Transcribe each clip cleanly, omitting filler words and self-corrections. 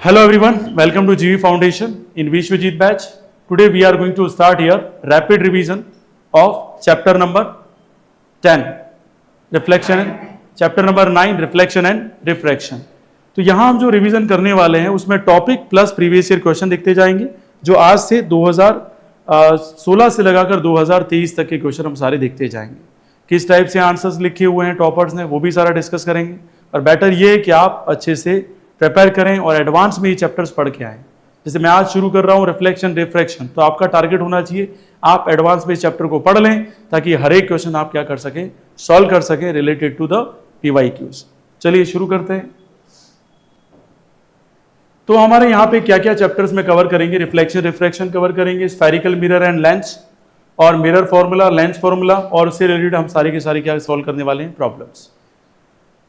Hello everyone, welcome to GV Foundation in Vishwajit batch. Today we are going to start here rapid revision of chapter number 10, reflection and chapter number 9, reflection and refraction. तो यहाँ हम जो revision करने वाले हैं उसमें topic plus previous year question देखते जाएंगे, जो आज से 2016 से लगाकर 2023 तक के क्वेश्चन हम सारे देखते जाएंगे. किस टाइप से आंसर्स लिखे हुए हैं टॉपर्स ने वो भी सारा डिस्कस करेंगे. और बेटर ये है कि आप अच्छे से प्रिपेयर करें और एडवांस में ये चैप्टर्स पढ़ के आएँ. जैसे मैं आज शुरू कर रहा हूँ रिफ्लेक्शन रिफ्रैक्शन, तो आपका टारगेट होना चाहिए आप एडवांस में इस चैप्टर को पढ़ लें ताकि हर एक क्वेश्चन आप क्या कर सकें, सॉल्व कर सकें रिलेटेड टू द PYQs. चलिए शुरू करते हैं. तो हमारे यहाँ पे क्या क्या चैप्टर्स में कवर करेंगे, रिफ्लेक्शन रिफ्रैक्शन कवर करेंगे, स्फेरिकल मिरर एंड लेंस और मिरर फॉर्मूला, लेंस फॉर्मूला, और उससे रिलेटेड हम सारे के सारे क्या सॉल्व करने वाले हैं, प्रॉब्लम्स.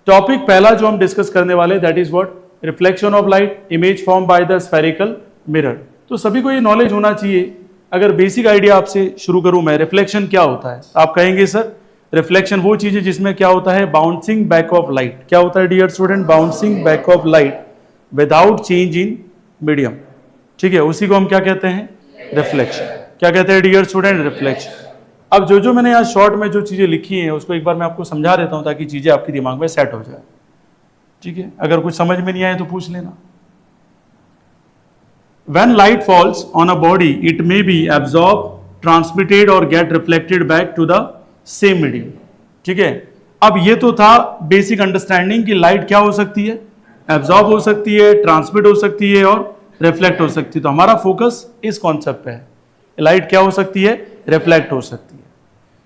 टॉपिक पहला जो हम डिस्कस करने वाले that is what, reflection of light image form by the spherical mirror. तो सभी को ये नॉलेज होना चाहिए. अगर बेसिक आइडिया आपसे शुरू करूं मैं, रिफ्लेक्शन क्या होता है, आप कहेंगे सर रिफ्लेक्शन वो चीज है जिसमें क्या होता है, बाउंसिंग बैक ऑफ लाइट. क्या होता है dear student, bouncing back of light without change in medium. ठीक है, उसी को हम क्या कहते हैं, रिफ्लेक्शन. क्या कहते हैं डियर स्टूडेंट, रिफ्लेक्शन. अब जो मैंने यहाँ शॉर्ट में जो चीजें लिखी हैं उसको एक बार मैं आपको समझा देता हूं ताकि चीजें आपके दिमाग में सेट हो जाए. ठीक है, अगर कुछ समझ में नहीं आए तो पूछ लेना. When light falls on a body, it may be absorbed, transmitted or get reflected back to the same medium. ठीक है, अब ये तो था बेसिक अंडरस्टैंडिंग कि लाइट क्या हो सकती है, एब्जॉर्ब हो सकती है, ट्रांसमिट हो सकती है और रिफ्लेक्ट हो सकती है. तो हमारा फोकस इस कॉन्सेप्ट पे है, लाइट क्या हो सकती है, रिफ्लेक्ट हो सकती है.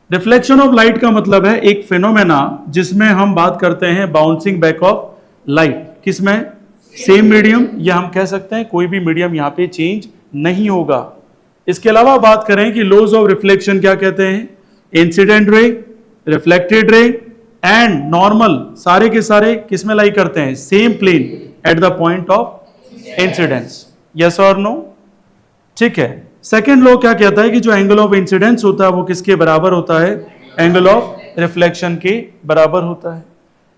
रिफ्लेक्शन ऑफ लाइट का मतलब है एक फिनोमेना जिसमें हम बात करते हैं बाउंसिंग बैक ऑफ लाइट. किसमें, सेम मीडियम, या हम कह सकते हैं कोई भी मीडियम यहां पे चेंज नहीं होगा. इसके अलावा बात करें कि लॉज ऑफ रिफ्लेक्शन क्या कहते हैं, incident ray, reflected ray and normal, सारे के सारे किसमें लाई करते हैं, same plane at the point of incidence. Yes और नो. ठीक है. सेकेंड लॉ क्या कहता है कि जो एंगल ऑफ इंसिडेंस होता है वो किसके बराबर होता है, एंगल ऑफ रिफ्लेक्शन के बराबर होता है.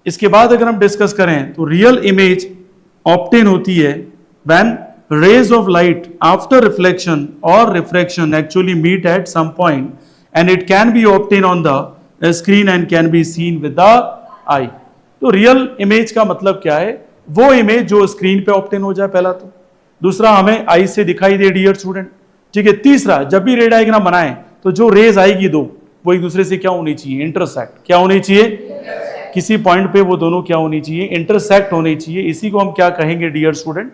इसके बाद अगर हम डिस्कस करें तो रियल इमेज ऑब्टेन होती है when rays of light after reflection और refraction actually meet at some point and it can be obtain on the screen and can be seen with the eye. तो real image का मतलब क्या है, वो image जो स्क्रीन पे obtain हो जाए पहला तो, दूसरा हमें आई से दिखाई दे डियर स्टूडेंट. ठीक है, तीसरा जब भी रे डायग्राम बनाएं तो जो रेज आएगी दो वो एक दूसरे से क्या होनी चाहिए, इंटरसेक्ट. क्या होनी चाहिए, किसी पॉइंट पे वो दोनों क्या होनी चाहिए, इंटरसेक्ट होनी चाहिए. इसी को हम क्या कहेंगे डियर स्टूडेंट,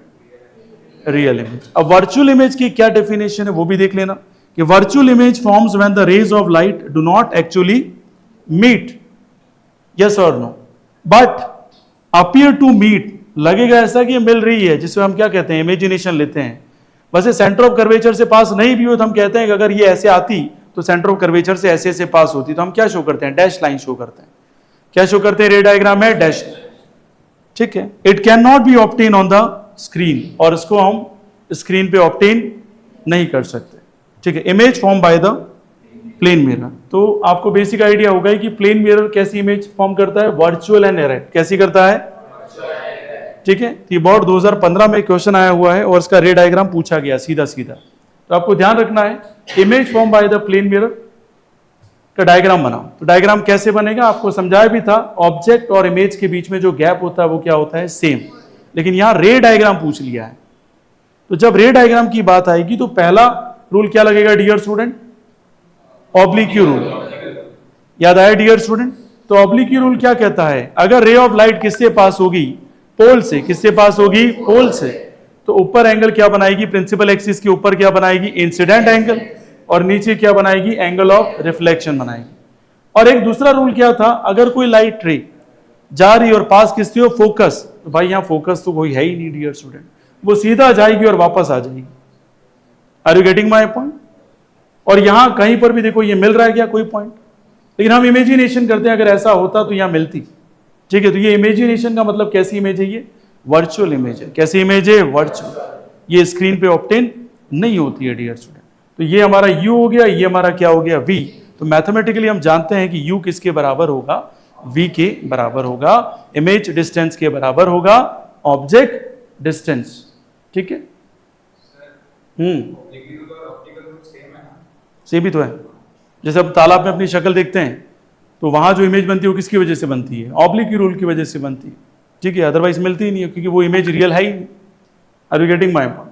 रियल इमेज. अब वर्चुअल इमेज की क्या डेफिनेशन है वो भी देख लेना कि virtual image forms when the rays of light do not actually meet. Yes और no, but appear to meet. लगेगा ऐसा कि ये मिल रही है, जिसको हम क्या कहते हैं, इमेजिनेशन लेते हैं. वैसे सेंटर ऑफ कर्वेचर से पास नहीं भी हो तो हम कहते हैं कि अगर ये ऐसे आती तो सेंटर ऑफ कर्वेचर से ऐसे ऐसे पास होती, तो हम क्या शो करते हैं, डैश लाइन शो करते हैं. क्या शो करते हैं, रे डायग्राम में डैश. ठीक है. It can not be obtain on the screen, और इसको हम स्क्रीन पे ऑब्टेन नहीं कर सकते. ठीक है. Image form by the plane mirror. तो आपको बेसिक आइडिया होगा कि प्लेन मिरर कैसी इमेज फॉर्म करता है, वर्चुअल एंड इरेक्ट. कैसी करता है, ठीक है. ये बोर्ड 2015 में क्वेश्चन आया हुआ है और इसका रे डायग्राम पूछा गया सीधा सीधा. तो आपको ध्यान रखना है, image form by the plane mirror का डायग्राम बनाओ. तो डायग्राम कैसे बनेगा आपको समझाया भी था, ऑब्जेक्ट और इमेज के बीच में जो गैप होता है वो क्या होता है, सेम. लेकिन यहां रे डायग्राम पूछ लिया है, तो जब रे डायग्राम की बात आएगी तो पहला रूल क्या लगेगा डियर स्टूडेंट, ऑब्लिक्यू रूल. याद आया डियर स्टूडेंट. तो ऑब्लिक्यू रूल क्या कहता है, अगर रे ऑफ लाइट किससे पास होगी, पोल से. किससे पास होगी, पोल से. तो ऊपर एंगल क्या बनाएगी, प्रिंसिपल एक्सिस के ऊपर क्या बनाएगी, इंसिडेंट एंगल, और नीचे क्या बनाएगी, एंगल ऑफ रिफ्लेक्शन बनाएगी. और एक दूसरा रूल क्या था, अगर कोई लाइट रे जा रही और पास किससे हो, फोकस. तो भाई यहां फोकस तो कोई है ही नहीं डियर स्टूडेंट, वो सीधा जाएगी और वापस आ जाएगी. Are you getting my point. और यहां कहीं पर भी देखो ये मिल रहा है क्या, कोई पॉइंट. लेकिन हम इमेजिनेशन करते हैं, अगर ऐसा होता तो यहां मिलती. ठीक है. तो ये इमेजिनेशन का मतलब कैसी इमेज है, ये वर्चुअल इमेज है. कैसी इमेज है, वर्चुअल. ये स्क्रीन पे ऑब्टेन नहीं होती है डियर स्टूडेंट. तो ये हमारा u हो गया, ये हमारा क्या हो गया, v. तो मैथमेटिकली हम जानते हैं कि u किसके बराबर होगा, v के बराबर होगा. इमेज डिस्टेंस के बराबर होगा ऑब्जेक्ट डिस्टेंस. ठीक है। सेम ही तो है। जैसे अब तालाब में अपनी शक्ल देखते हैं तो वहां जो इमेज बनती है वो किसकी वजह से बनती है? ऑब्लिक रूल की वजह से बनती है, ठीक है, अदरवाइज मिलती ही नहीं है, क्योंकि वो इमेज रियल है ही नहीं। Are you getting my point?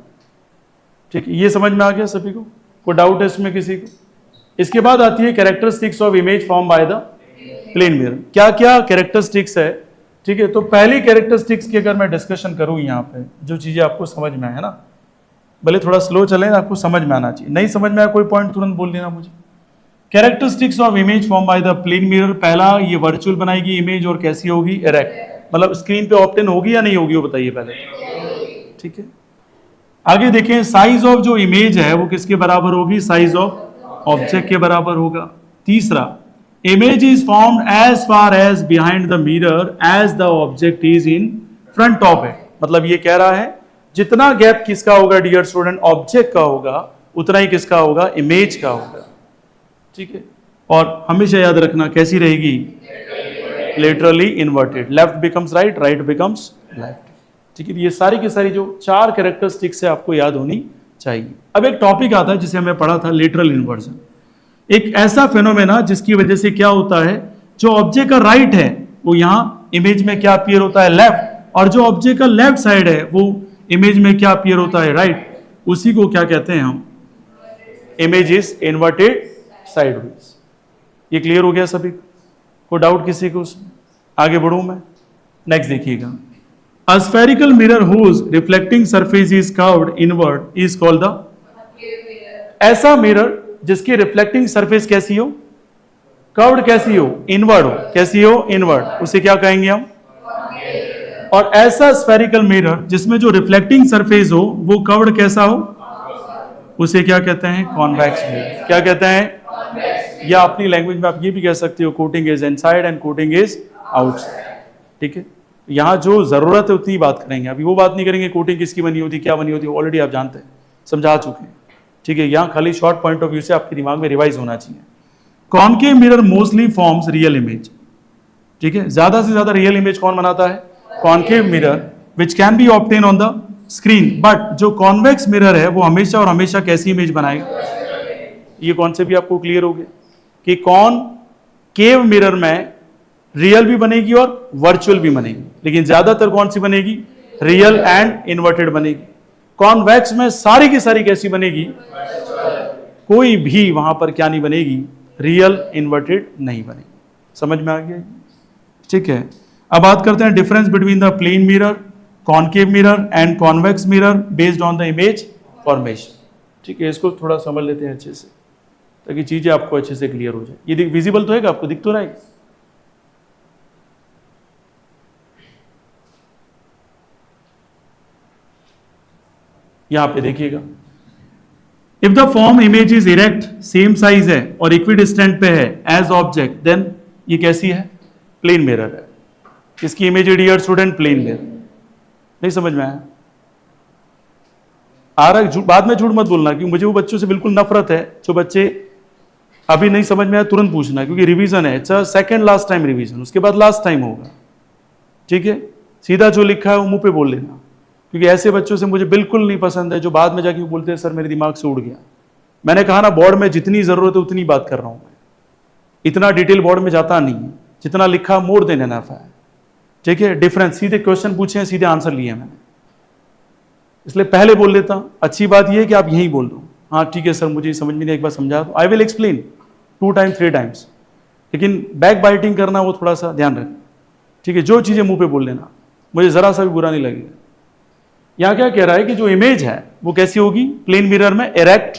ठीक है, ये समझ में आ गया सभी को? कोई डाउट है इसमें किसी को? इसके बाद आती है characteristics of image form by the plane mirror. क्या क्या कैरेक्टरिस्टिक्स है? ठीक है, तो पहली कैरेक्टरिस्टिक्स की अगर मैं डिस्कशन करूं यहाँ पे, जो चीजें आपको समझ में आए ना, भले थोड़ा स्लो चले, आपको समझ में आना चाहिए। नहीं समझ में आया कोई पॉइंट तुरंत बोल देना मुझे। Characteristics of image form by the plane mirror. पहला, ये वर्चुअल बनाएगी इमेज और कैसी होगी? इरेक्ट, मतलब स्क्रीन पे ऑप्टेन होगी या नहीं होगी वो बताइए पहले। ठीक है, आगे देखें, साइज ऑफ जो इमेज है वो किसके बराबर होगी? साइज ऑफ ऑब्जेक्ट के बराबर होगा। तीसरा, image is formed as far as behind the mirror as the object is in front of it. मतलब ये कह रहा है जितना गैप किसका होगा डियर स्टूडेंट? ऑब्जेक्ट का होगा, उतना ही किसका होगा? इमेज का होगा। ठीक है, और हमेशा याद रखना कैसी रहेगी? Laterally inverted. Left becomes right, right becomes left. ठीक है, ये सारी की सारी जो चार कैरेक्टरिस्टिक्स है आपको याद होनी चाहिए। अब एक टॉपिक आता है जिसे हमें पढ़ा था, लेटरल इन्वर्जन। एक ऐसा फेनोमेना जिसकी वजह से क्या होता है, जो ऑब्जेक्ट का राइट है वो यहां इमेज में क्या अपीयर होता है? लेफ्ट, और जो ऑब्जेक्ट का लेफ्ट साइड है वो इमेज में क्या अपीयर होता है? राइट। उसी को क्या कहते हैं हम? Image is inverted sideways. ये क्लियर हो गया सभी को? डाउट किसी को उसमें? आगे बढ़ूं मैं? नेक्स्ट देखिएगा, A spherical mirror whose reflecting surface is curved inward is called the, ऐसा मिरर जिसकी रिफ्लेक्टिंग सरफेस कैसी हो? कर्व्ड कैसी हो? इनवर्ड हो। कैसी हो? इनवर्ड। उसे क्या कहेंगे हम? और ऐसा स्फेरिकल मिरर जिसमें जो रिफ्लेक्टिंग सरफेस हो वो कर्व्ड कैसा हो? उसे क्या कहते हैं? Convex mirror. क्या कहते हैं? या अपनी लैंग्वेज में आप ये भी कह सकते हो, coating is inside and coating is outside. ठीक है, यहां जो जरूरत है उतनी बात करेंगे, अभी वो बात नहीं करेंगे कोटिंग किसकी बनी होती, क्या बनी होती, ऑलरेडी आप जानते हैं, समझा चुके हैं। ठीक है, यहां खाली शॉर्ट पॉइंट ऑफ व्यू से आपके दिमाग में रिवाइज होना चाहिए। Concave mirror mostly forms real image. ठीक है, ज्यादा से ज्यादा रियल इमेज कौन बनाता है? Concave mirror, which can be obtain on the screen. But जो कॉन्वेक्स मिरर है वो हमेशा और हमेशा कैसी इमेज बनाएगा? ये कॉन्सेप्ट भी आपको क्लियर हो गया कि कॉनकेव मिरर में रियल भी बनेगी और वर्चुअल भी बनेगी, लेकिन ज्यादातर कौन सी बनेगी? रियल एंड इन्वर्टेड बनेगी। कॉन्वेक्स में सारी की सारी कैसी बनेगी? कोई भी वहां पर क्या नहीं बनेगी? रियल इन्वर्टेड नहीं बनेगी। समझ में आ गया? ठीक है, अब बात करते हैं difference between the plane mirror, concave mirror and convex mirror based on the image formation. ठीक है, इसको थोड़ा समझ लेते हैं अच्छे से ताकि चीजें आपको अच्छे से क्लियर हो जाए। ये विजिबल तो है, आपको दिख तो रहा है? यहां पे देखिएगा, if the form image is erect, same size है और इक्विडिस्टेंट पे है एज ऑब्जेक्ट, देन ये कैसी है? प्लेन मिरर है। किसकी इमेज है डियर स्टूडेंट? Plane mirror. नहीं समझ में आया? आ रहा? बाद में झूठ मत बोलना, क्योंकि मुझे वो बच्चों से बिल्कुल नफरत है जो बच्चे अभी नहीं समझ में आया तुरंत पूछना, क्योंकि रिवीजन है, it's second last time revision, उसके बाद लास्ट टाइम होगा। ठीक है, सीधा जो लिखा है वो मुंह पे बोल लेना, क्योंकि ऐसे बच्चों से मुझे बिल्कुल नहीं पसंद है जो बाद में जाके बोलते हैं सर मेरे दिमाग से उड़ गया। मैंने कहा ना, बोर्ड में जितनी जरूरत है उतनी बात कर रहा हूं मैं, इतना डिटेल बोर्ड में जाता नहीं है, जितना लिखा मोर देन एनफ है। ठीक है, डिफरेंस, सीधे क्वेश्चन पूछे हैं, सीधे आंसर लिए मैंने, इसलिए पहले बोल लेता। अच्छी बात यह है कि आप यही बोल दो, हाँ ठीक है सर मुझे समझ में नहीं, एक बार समझा दो, आई विल एक्सप्लेन 2 टाइम्स 3 टाइम्स, लेकिन बैक बाइटिंग करना वो थोड़ा सा ध्यान रखना। ठीक है, जो चीजें मुंह पे बोल लेना, मुझे जरा सा भी बुरा नहीं लगेगा। यहां क्या कह रहा है कि जो इमेज है वो कैसी होगी? प्लेन मिरर में इरेक्ट,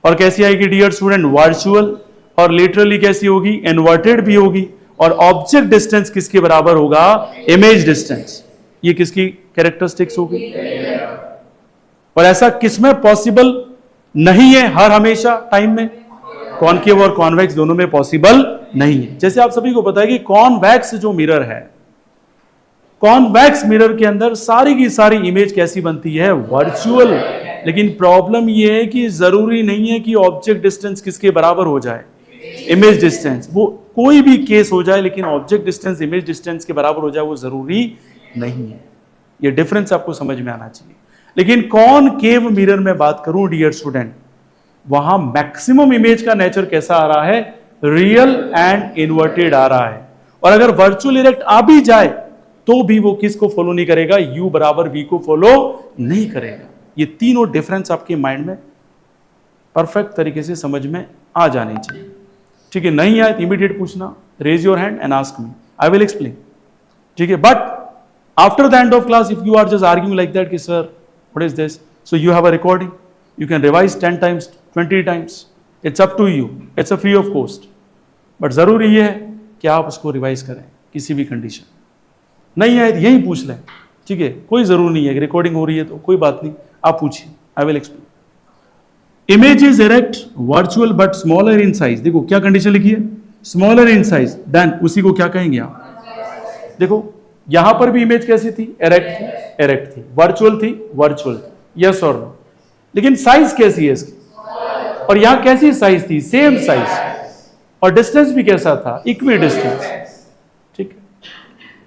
और कैसी आएगी डियर स्टूडेंट? वर्चुअल, और लिटरली कैसी होगी? इन्वर्टेड भी होगी, और ऑब्जेक्ट डिस्टेंस किसके बराबर होगा? Image distance. ये किसकी कैरेक्टरिस्टिक्स होगी? और ऐसा किसमें पॉसिबल नहीं है हर हमेशा टाइम में? कॉनकेव और कॉन्वेक्स दोनों में पॉसिबल नहीं है। जैसे आप सभी को पता है कि कॉन्वेक्स जो मिरर है, कॉन्वेक्स मिरर के अंदर सारी की सारी इमेज कैसी बनती है? वर्चुअल। लेकिन प्रॉब्लम यह है कि जरूरी नहीं है कि ऑब्जेक्ट डिस्टेंस किसके बराबर हो जाए? Image distance. वो कोई भी केस हो जाए, लेकिन ऑब्जेक्ट डिस्टेंस इमेज डिस्टेंस के बराबर हो जाए वो जरूरी नहीं है। ये डिफरेंस आपको समझ में आना चाहिए। लेकिन कॉनकेव मिरर में बात करूं डियर स्टूडेंट, वहां मैक्सिमम इमेज का नेचर कैसा आ रहा है, रियल एंड इन्वर्टेड आ रहा है। और अगर वर्चुअल इरेक्ट आ भी जाए तो भी वो किसको फॉलो नहीं करेगा, u बराबर v को फॉलो नहीं करेगा। ये तीनों डिफरेंस आपके माइंड में परफेक्ट तरीके से समझ में आ जानी चाहिए। ठीक है, नहीं आए तो इमीडिएट पूछना, raise your hand and ask me, I will explain. ठीक है, but after the end of class if you are just arguing like that कि sir what is this, so you have a recording, you can revise 10 times 20 times, it's up to you, it's a free of cost, but जरूरी ये है कि आप उसको revise करें किसी भी कंडीशन। नहीं आए तो यही पूछ लें, ठीक है, कोई जरूर नहीं है, रिकॉर्डिंग हो रही है तो कोई बात नहीं, आप पूछिए, आई will explain. Image is erect virtual but smaller in size, देखो क्या कंडीशन लिखी है, स्मॉलर इन साइज, देन उसी को क्या कहेंगे आप, देखो यहां पर भी इमेज कैसी थी, इरेक्ट थी, वर्चुअल थी, यस और नो, लेकिन साइज कैसी है इसकी, और यहां कैसी साइज थी, सेम साइज, और डिस्टेंस भी कैसा था, इक्वी डिस्टेंस। ठीक है,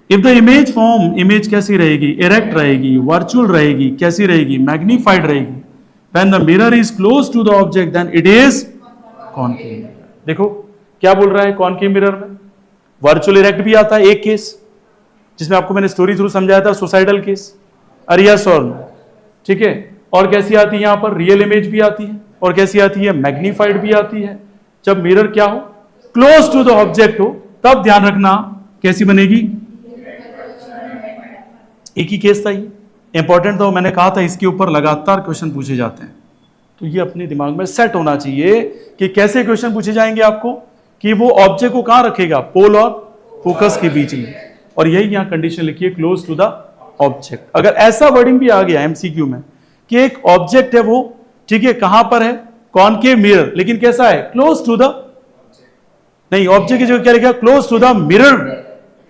if the image form, image कैसी रहेगी, इरेक्ट रहेगी, वर्चुअल रहेगी, कैसी रहेगी, मैग्नीफाइड रहेगी, when the mirror is close to the object then it is concave. देखो क्या बोल रहा है, कॉनकेव मिरर में वर्चुअल इरेक्ट भी आता है, एक केस जिसमें आपको मैंने स्टोरी थ्रू समझाया था, सुसाइडल केस, यस और नो। ठीक है, और कैसी आती है यहां पर, रियल इमेज भी आती है, और कैसी आती है, मैग्नीफाइड भी आती है। जब मिरर क्या हो, क्लोज टू द ऑब्जेक्ट हो, तब ध्यान रखना कैसी बनेगी, एक ही केस था ये, इंपॉर्टेंट था, मैंने कहा था इसके ऊपर लगातार क्वेश्चन पूछे जाते हैं, तो ये अपने दिमाग में सेट होना चाहिए कि कैसे क्वेश्चन पूछे जाएंगे आपको, कि वो ऑब्जेक्ट को कहां रखेगा, पोल और फोकस के बीच में, और यही यहां कंडीशन लिखी है, क्लोज टू द ऑब्जेक्ट। अगर ऐसा वर्डिंग भी आ गया एमसीक्यू में कि एक ऑब्जेक्ट है वो, ठीक है, कहां पर है, कॉनकेव मिरर, लेकिन कैसा है, क्लोज टू द, नहीं ऑब्जेक्ट की जगह क्या लिखा, क्लोज टू द मिरर,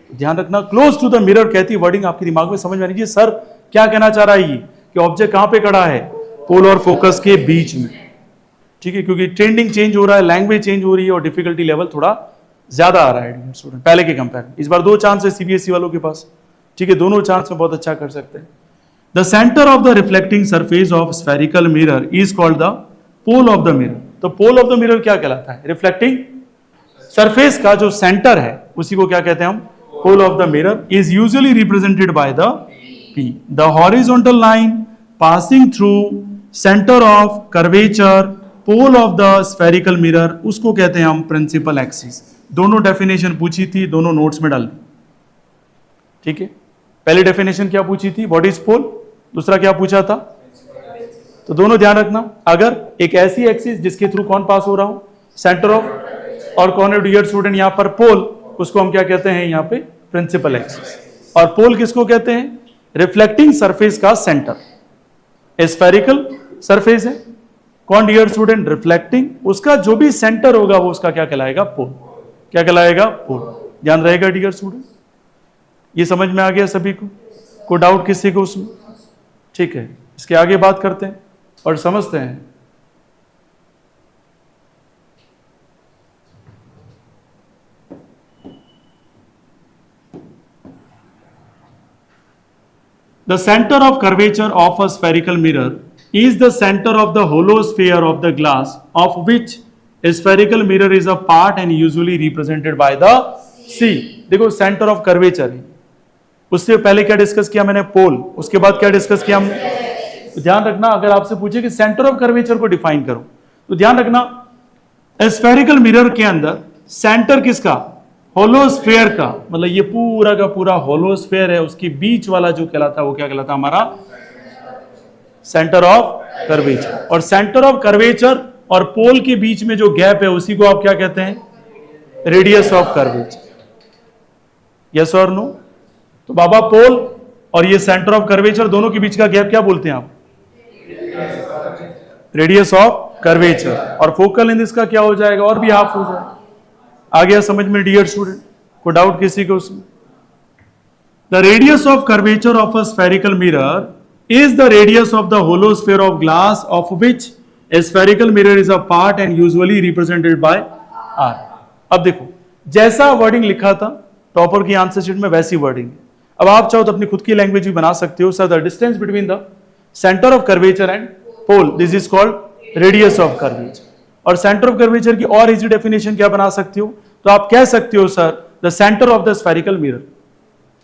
ध्यान रखना, क्लोज टू द मिरर कहती वर्डिंग आपके दिमाग में समझ में आनी चाहिए, सर क्या कहना चाह रहा है ये, कि ऑब्जेक्ट कहां पे खड़ा है, पोल और फोकस के बीच में। ठीक है, क्योंकि ट्रेंडिंग चेंज हो रहा है, लैंग्वेज चेंज हो रही है, और डिफिकल्टी लेवल थोड़ा ज्यादा आ रहा है स्टूडेंट पहले के कंपेयर। इस बार 2 चांस है सीबीएसई वालों के पास, ठीक है, दोनों चांस में बहुत अच्छा कर सकते हैं। The center of the reflecting surface of spherical mirror is called the pole of the mirror. तो pole of the mirror क्या कहलाता है, reflecting surface का जो सेंटर है उसी को क्या कहते हैं हम, pole of the mirror is usually represented by the P. The horizontal line passing through center of curvature pole of the spherical mirror उसको कहते हैं हम principal axis। दोनों डेफिनेशन पूछी थी, दोनों नोट्स में डाल, ठीक है। पहली डेफिनेशन क्या पूछी थी, व्हाट इज पोल, दूसरा क्या पूछा था, तो दोनों ध्यान रखना। अगर एक ऐसी एक्सिस जिसके थ्रू कौन पास हो रहा हो, सेंटर ऑफ, और कौन है डियर स्टूडेंट यहां पर, पोल, उसको हम क्या कहते हैं यहां पे, प्रिंसिपल एक्सिस। और पोल किसको कहते हैं, रिफ्लेक्टिंग सरफेस का सेंटर। स्फेरिकल सरफेस है कौन डियर स्टूडेंट, रिफ्लेक्टिंग, उसका जो भी सेंटर होगा वो उसका क्या कहलाएगा, पोल। क्या कहलाएगा, पोल। ध्यान रहेगा डियर स्टूडेंट, ये समझ में आ गया सभी को डाउट किसी को उसमें, ठीक है। इसके आगे बात करते हैं और समझते हैं। The center of curvature of a spherical mirror is the center of the hollow sphere of the glass of which a spherical mirror is a part and usually represented by the C। देखो centre of curvature है, उससे पहले क्या discuss किया मैंने, पोल, उसके बाद क्या डिस्कस किया हमने। ध्यान रखना, अगर आपसे पूछे कि सेंटर ऑफ कर्वेचर को डिफाइन करो तो ध्यान रखना, स्फेरिकल मिरर के अंदर सेंटर किसका, होलो स्फेयर का, मतलब ये पूरा का पूरा होलो स्फेयर है, उसके बीच वाला जो कहलाता है वो क्या कहलाता है हमारा सेंटर ऑफ कर्वेचर। और सेंटर ऑफ कर्वेचर और पोल के बीच में जो गैप है उसी को आप क्या कहते हैं, रेडियस ऑफ कर्वेचर। यस और नो, तो बाबा पोल और ये सेंटर ऑफ कर्वेचर दोनों के बीच का गैप क्या बोलते हैं आप, रेडियस ऑफ कर्वेचर। और फोकल लेंथ इसका क्या हो जाएगा, और भी हाफ हो जाएगा। आ गया समझ में डियर स्टूडेंट, को डाउट किसी को उसमें। The radius of curvature of a spherical mirror is the radius of the hollow sphere of glass of which a spherical mirror is a part and usually represented by R. अब देखो जैसा wording लिखा था topper की answer sheet में वैसी wording. अब आप चाहो तो अपनी खुद की लैंग्वेज भी बना सकते हो। Sir the distance between the centre of curvature and pole, this is called radius of curvature. और सेंटर ऑफ कर्वेचर की और इजी डेफिनेशन क्या बना सकते हो, तो आप कह सकते हो sir the centre of the spherical mirror,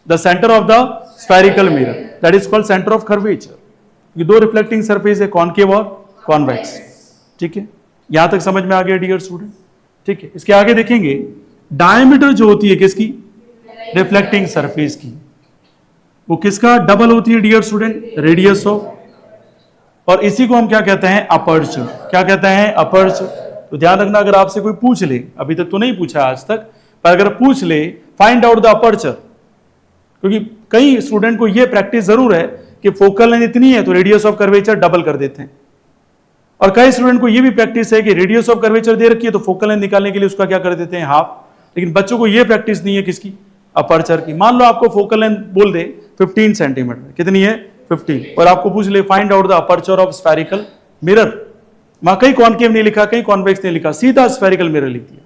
the centre of the spherical mirror that is called centre of curvature. ये दो रिफ्लेक्टिंग सरफेस है, कॉनकेव और कॉन्वेक्स। ठीक है, यहां तक समझ में आ गया डियर स्टूडेंट। ठीक है, इसके आगे देखेंगे डायमीटर जो होती है किसकी, रिफ्लेक्टिंग सरफेस की, वो किसका डबल होती है डियर स्टूडेंट, रेडियस ऑफ। और इसी को हम क्या कहते हैं, अपर्चर। क्या कहते हैं, अपर्चर। तो ध्यान रखना, अगर आपसे कोई पूछ ले, अभी तक तो नहीं पूछा आज तक, पर अगर पूछ ले फाइंड आउट द अपर्चर, क्योंकि कई स्टूडेंट को यह प्रैक्टिस जरूर है कि फोकल लेंथ इतनी है तो रेडियस ऑफ कर्वेचर डबल कर देते हैं, और कई स्टूडेंट को यह भी प्रैक्टिस है कि रेडियस ऑफ कर्वेचर दे रखी है तो फोकल लेंथ निकालने के लिए उसका क्या कर देते हैं, हाफ। लेकिन बच्चों को यह प्रैक्टिस नहीं है किसकी, अपर्चर की। मान लो आपको फोकल लेंथ बोल दे 15 सेंटीमीटर, कितनी है 15, और आपको पूछ ले find out the aperture of spherical mirror, वहां कहीं कॉनकेव नहीं लिखा, कहीं कॉन्वेक्स नहीं लिखा, सीधा स्फेरिकल मिरर लिख दिया।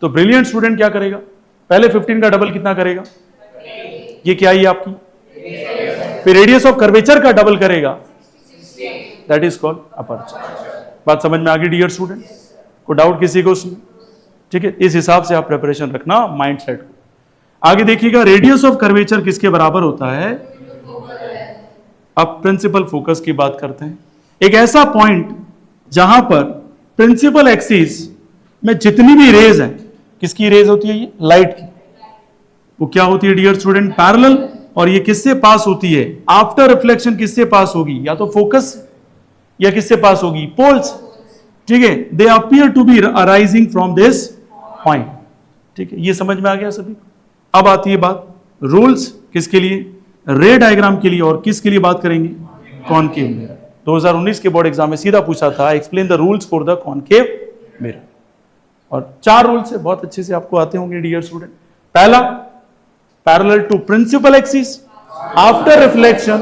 तो ब्रिलियंट स्टूडेंट क्या करेगा, पहले 15 का डबल कितना करेगा, ये क्या है आपकी, फिर रेडियस ऑफ कर्वेचर का डबल करेगा, दैट इज कॉल्ड अपर्चर। बात समझ में आ गई डियर स्टूडेंट, को डाउट किसी को उसमें? ठीक है, इस हिसाब से आप प्रिपरेशन रखना माइंड सेट को। आगे देखिएगा, रेडियस ऑफ कर्वेचर किसके बराबर होता है, अब प्रिंसिपल फोकस की बात करते हैं। एक ऐसा पॉइंट जहां पर प्रिंसिपल एक्सिस में जितनी भी रेज है, किसकी रेज होती है, ये लाइट की, वो क्या होती है डियर स्टूडेंट, पैरेलल। और ये किससे पास होती है, आफ्टर रिफ्लेक्शन किससे पास होगी, या तो फोकस या किससे पास होगी, पोल्स। ठीक है, they appear to be arising from this point. ठीक है, ये समझ में आ गया सभी। अब आती है बात रूल्स किसके लिए, रे डायग्राम के लिए, और किसके लिए बात करेंगे, कॉनकेव मिरर। 2019 के बोर्ड एग्जाम में सीधा पूछा था, explain the rules for the concave mirror. और 4 रूल्स है, बहुत अच्छे से आपको आते होंगे डियर स्टूडेंट। पहला, parallel to principal axis, after reflection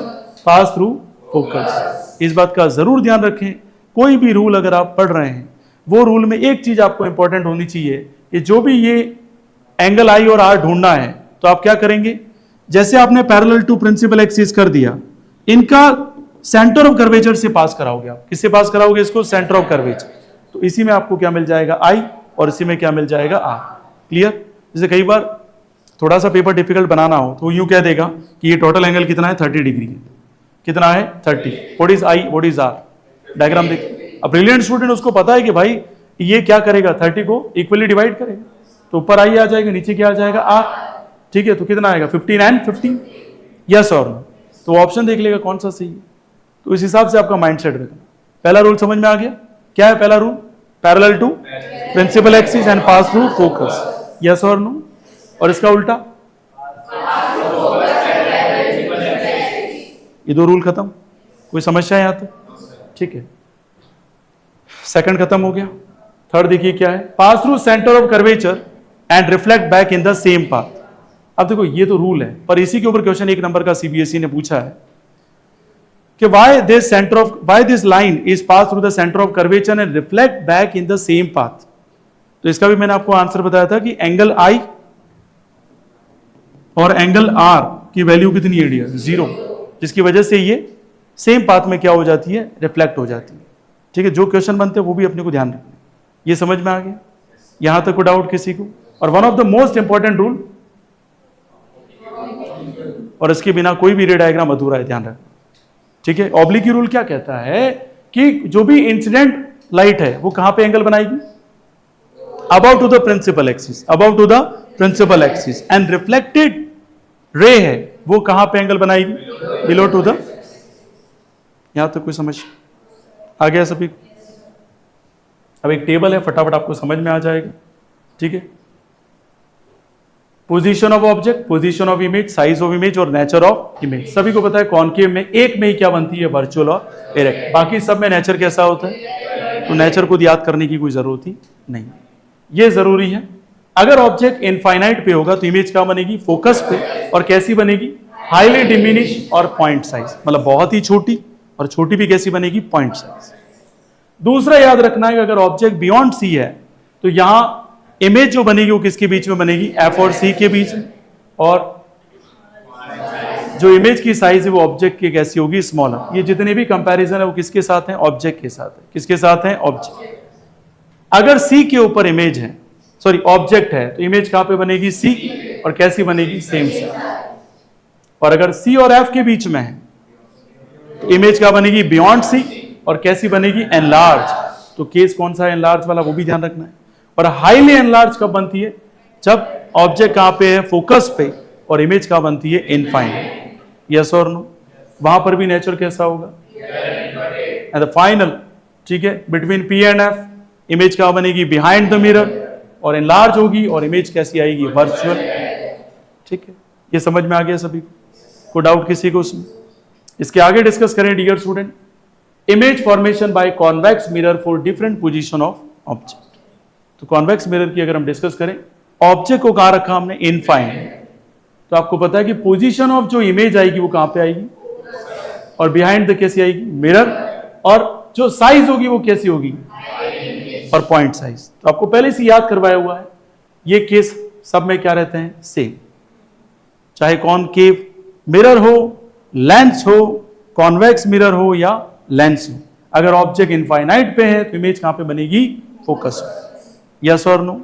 pass through focus. इस बात का जरूर ध्यान रखें, कोई भी रूल अगर आप पढ़ रहे हैं, वो रूल में एक चीज आपको इंपॉर्टेंट होनी चाहिए कि जो भी ये एंगल आई और आर ढूंढना है, तो आप क्या करेंगे, जैसे आपने पैरेलल टू प्रिंसिपल एक्सिस कर दिया, इनका सेंटर ऑफ कर्वेचर से पास कराओगे। आप किससे पास कराओगे इसको, सेंटर ऑफ कर्वेचर। तो इसी में आपको क्या मिल जाएगा, आई, और इसी में क्या मिल जाएगा, आर। क्लियर। जैसे कई बार थोड़ा सा पेपर डिफिकल्ट बनाना हो तो यूं कह देगा कि ये टोटल एंगल कितना है, 30 डिग्री है। कितना है, 30। What is I, what is R, diagram देखिए। अब ब्रिलियंट स्टूडेंट उसको पता है कि भाई ये क्या करेगा, 30 को इक्वली डिवाइड करेगा, तो ऊपर आई आ जाएगा, नीचे क्या आ जाएगा, आर। ठीक है, तो कितना आएगा, 15 एंड 15, यस और नो। तो ऑप्शन देख लेगा कौन सा सही है। तो इस हिसाब से आपका माइंड सेट रखना। पहला रूल समझ में आ गया, क्या है पहला rule, parallel to principal axis and pass through focus, yes और नो। और इसका उल्टा, ये 2 रूल खत्म। कोई समस्या है यहां तक? ठीक है, सेकंड खत्म हो गया। थर्ड देखिए क्या है, pass through centre of curvature and reflect back in the same path. अब देखो ये तो रूल है, पर इसी के ऊपर क्वेश्चन 1 नंबर का सीबीएसई ने पूछा है कि why this line is passed through the center of curvature and reflect back in the same path। तो इसका भी मैंने आपको आंसर बताया था कि एंगल I और एंगल R की वैल्यू कितनी है डियर, 0, जिसकी वजह से ये सेम पाथ में क्या हो जाती है, रिफ्लेक्ट हो जाती है। ठीक है, जो क्वेश्चन बनते हैं वो भी अपने को ध्यान रखना। ये समझ में आ गया, यहां तक को डाउट किसी को? और one of the most important rule, और इसके बिना कोई भी रे डायग्राम अधूरा है, ध्यान रखना। ठीक है, ऑब्लिक रूल क्या कहता है कि जो भी इंसिडेंट लाइट है वो कहां पे एंगल बनाएगी, about to the principal axis, about to the principal axis, and reflected ray है वो कहां पे एंगल बनाएगी, बिलो टू द। यहां तक कोई समझ आ गया सभी? अब एक टेबल है, फटाफट आपको समझ में आ जाएगा। ठीक है, position of object, position of image, size of image और नेचर ऑफ इमेज। सभी को पता है कॉनकेव में एक में ही क्या बनती है, वर्चुअल और इरेक्ट। बाकी सब में नेचर कैसा होता है, तो नेचर को याद करने की कोई जरूरत ही नहीं। ये जरूरी है, अगर ऑब्जेक्ट इनफाइनाइट पे होगा तो इमेज क्या बनेगी, फोकस पे, और कैसी बनेगी, हाईली डिमिनिश और पॉइंट साइज, मतलब बहुत ही छोटी, और छोटी भी कैसी बनेगी, पॉइंट साइज। दूसरा याद रखना है कि अगर ऑब्जेक्ट बियॉन्ड सी है तो यहां इमेज जो बनेगी वो किसके बीच में बनेगी, एफ और सी के बीच में, और जो इमेज की साइज है वो ऑब्जेक्ट की कैसी होगी, स्मॉलर। ये जितने भी कंपैरिजन है वो किसके साथ हैं, ऑब्जेक्ट के साथ है। किसके साथ हैं, ऑब्जेक्ट। अगर सी के ऊपर इमेज है, सॉरी ऑब्जेक्ट है, तो इमेज कहां पे बनेगी, सी, और कैसी बनेगी, सेम सी। और अगर सी और एफ के बीच में है तो इमेज क्या बनेगी, बियॉन्ड सी, और कैसी बनेगी, एनलार्ज। तो केस कौन सा है, एनलार्ज वाला, वो भी ध्यान रखना है। और हाईली एनलार्ज कब बनती है, जब ऑब्जेक्ट कहां पे है, फोकस पे, और इमेज कहां बनती है, इनफाइनाइट। यस और नो। वहां पर भी नेचर कैसा होगा, एंड द फाइनल, ठीक है, between P and F image क्या बनेगी, बिहाइंड द मिरर, और एनलार्ज होगी, और इमेज कैसी आएगी, वर्चुअल। ठीक है, ये समझ में आ गया सभी को डाउट किसी को उसमें? इसके आगे डिस्कस करें dear student, image formation by convex mirror for different position of object. तो कॉन्वेक्स मिरर की अगर हम डिस्कस करें, ऑब्जेक्ट को कहां रखा हमने, इनफाइनाइट। तो आपको पता है कि पोजीशन ऑफ जो इमेज आएगी वो कहां पे आएगी, और बिहाइंड द कैसी आएगी, मिरर, और जो साइज होगी वो कैसी होगी, और पॉइंट साइज। तो आपको पहले से याद करवाया हुआ है। ये केस सब में क्या रहते हैं, सेम। चाहे कॉनकेव मिरर हो, लेंस हो, कॉन्वेक्स मिरर हो या लेंस हो, अगर ऑब्जेक्ट इनफाइनाइट पे है तो इमेज कहां पे बनेगी, फोकस पे। यस और नो।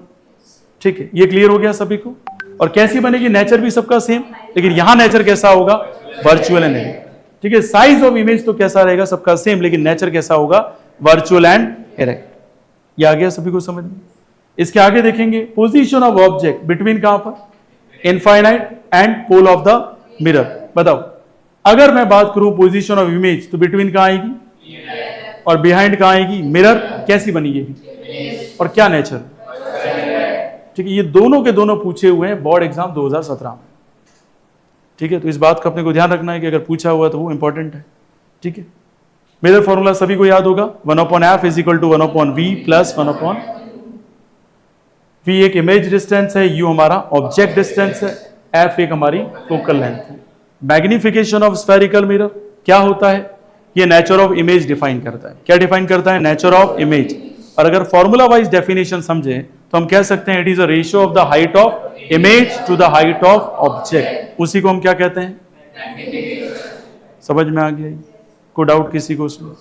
ठीक है, ये क्लियर हो गया सभी को। और कैसी बनेगी, नेचर भी सबका सेम, लेकिन यहां नेचर कैसा होगा, वर्चुअल एंड इरेक्ट। ठीक है, साइज ऑफ इमेज तो कैसा रहेगा, सबका सेम, लेकिन नेचर कैसा होगा, वर्चुअल एंड इरेक्ट। ये आ गया सभी को समझ में? इसके आगे देखेंगे, पोजीशन ऑफ ऑब्जेक्ट बिटवीन कहां पर, infinite and pole of the mirror. बताओ, अगर मैं बात करूं पोजीशन ऑफ इमेज, तो बिटवीन कहां आएगी, और बिहाइंड कहां आएगी, मिरर। कैसी बनी ये, और क्या नेचर। ठीक है, ये दोनों के दोनों पूछे हुए हैं बोर्ड एग्जाम 2017 में। ठीक है, तो इस बात का अपने को ध्यान रखना है कि अगर पूछा हुआ तो वो इंपॉर्टेंट है। ठीक है, मिरर फॉर्मूला सभी को याद होगा, 1/f is equal to 1/v plus 1/v। एक इमेज डिस्टेंस है, u हमारा ऑब्जेक्ट डिस्टेंस है, f एक हमारी फोकल लेंथ है। मैग्निफिकेशन ऑफ स्फेरिकल मिरर क्या होता है, ये नेचर ऑफ इमेज डिफाइन करता है। क्या डिफाइन करता है, नेचर ऑफ इमेज। और अगर फॉर्मूला वाइज डेफिनेशन समझे तो हम कह सकते हैं it is a ratio of the height of image to the height of object. उसी को हम क्या कहते हैं, समझ में आ गया? को डाउट किसी को उसमें?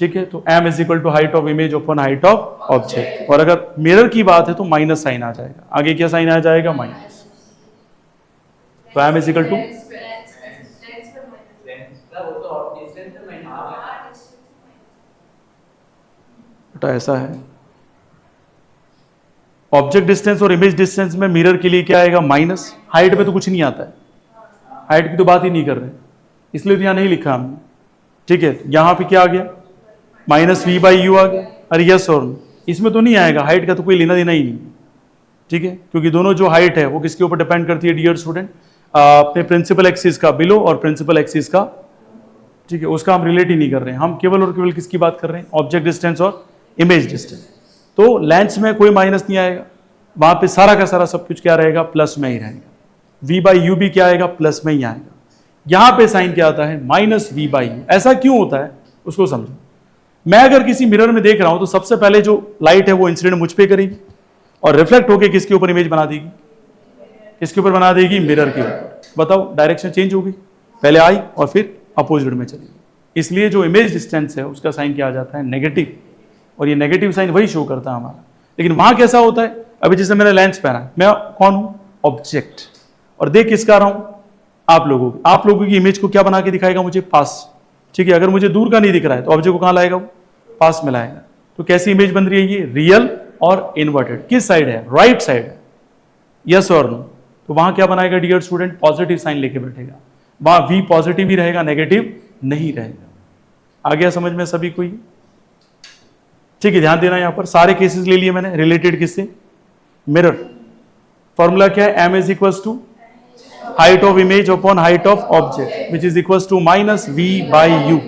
ठीक है, तो m is equal to height of image upon height of object. और अगर मिरर की बात है तो माइनस साइन आ जाएगा, आगे क्या साइन आ जाएगा, माइनस। तो m इज इक्वल टू, बेटा ऐसा है, ऑब्जेक्ट डिस्टेंस और इमेज डिस्टेंस में मिरर के लिए क्या आएगा, माइनस। हाइट में तो कुछ नहीं आता है, हाइट की तो बात ही नहीं कर रहे, इसलिए तो यहां नहीं लिखा हमने। ठीक है, यहां पे क्या आ गया, -v/u आ गया। अरे यस और नो, इसमें तो नहीं आएगा, हाइट का तो कोई लेना देना ही नहीं। ठीक है, क्योंकि दोनों जो हाइट है वो किसके ऊपर डिपेंड करती है डियर स्टूडेंट, अपने प्रिंसिपल एक्सिस का बिलो और प्रिंसिपल एक्सिस का। ठीक है, उसका हम रिलेट ही नहीं कर रहे हैं, हम केवल और केवल किसकी बात कर रहे हैं, ऑब्जेक्ट डिस्टेंस और इमेज डिस्टेंस। तो लेंस में कोई माइनस नहीं आएगा, वहां पे सारा का सारा सब कुछ क्या रहेगा, प्लस में ही रहेगा। v/u भी क्या आएगा, प्लस में ही आएगा। यहां पे साइन क्या आता है, -v/u। ऐसा क्यों होता है उसको समझो। मैं अगर किसी मिरर में देख रहा हूं तो सबसे पहले जो लाइट है वो इंसिडेंट मुझ पे करेगी और रिफ्लेक्ट होकर किसके ऊपर इमेज बना देगी, किसके ऊपर बना देगी, मिरर के ऊपर। बताओ, डायरेक्शन चेंज होगी, पहले आई और फिर अपोजिट में चली। इसलिए जो इमेज डिस्टेंस है उसका साइन क्या आ जाता है, नेगेटिव। और ये नेगेटिव साइन वही शो करता है हमारा। लेकिन वहां कैसा होता है, अभी जैसे मैंने लेंस पहना, मैं कौन हूं, ऑब्जेक्ट, और देख किसका रहा हूं, आप लोगों की इमेज को क्या बना के दिखाएगा, मुझे पास। ठीक है, अगर मुझे दूर का नहीं दिख रहा है तो ऑब्जेक्ट को कहां लाएगा, वो पास में लाएगा। तो कैसी इमेज बन रही है, ये रियल और इन्वर्टेड। किस साइड है, राइट साइड है। यस और नो। तो वहां क्या बनाएगा डियर स्टूडेंट, पॉजिटिव साइन लेके बैठेगा। वहां v पॉजिटिव ही रहेगा, नेगेटिव नहीं रहेगा। आ गया समझ में सभी को? ठीक है, ध्यान देना, यहां पर सारे केसेस ले लिए मैंने, रिलेटेड किससे, मिरर। फॉर्मूला क्या है, m is equal to height of image upon height of object which is equal to -v/u।